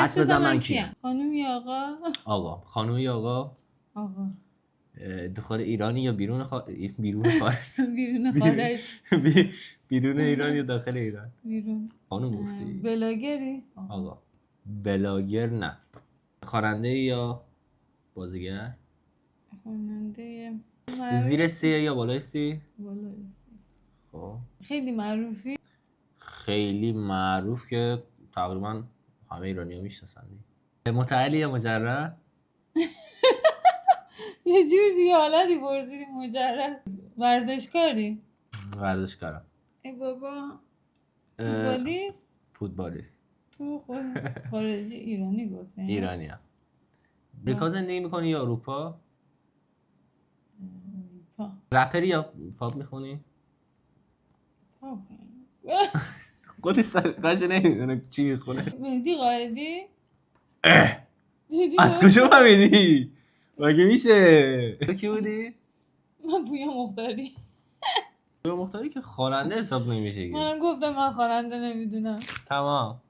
حدس بزن من کیم؟ خانم یا آقا؟ آقا. خانم یا آقا؟ آقا. داخل ایرانی یا بیرون بیرون خارج؟ بیرون خارج. بیرون ایران یا داخل ایران؟ بیرون. خانم گفتی؟ بلاگری؟ آقا. بلاگر نه. خواننده یا بازیگر؟ خواننده. زیر 3 یا بالای 30؟ بالای 30. خب خیلی معروفی؟ خیلی معروف که تقریبا همه ایرانی‌ها میشناسن. متعلی یا مجرد؟ یه جور دیگه حالتی پرسیدی. مجرد. ورزشکاری؟ ورزشکارم. ای بابا. فوتبالیست؟ فوتبالیست. تو خود خارجی ایرانی گفتن؟ ایرانیم. امریکا زندگی میکنی یا اروپا؟ اروپا. رپری یا پاپ میخونی؟ پاپ. خودی قش نمیدونه چی میخونه. مهدی قائدی؟ از کجا فهمیدی؟ مگه میشه؟ تو کی بودی؟ من پویا مختاری. پویا مختاری که خواننده حساب نمیشه. منم گفتم من خواننده نمیدونم. تمام.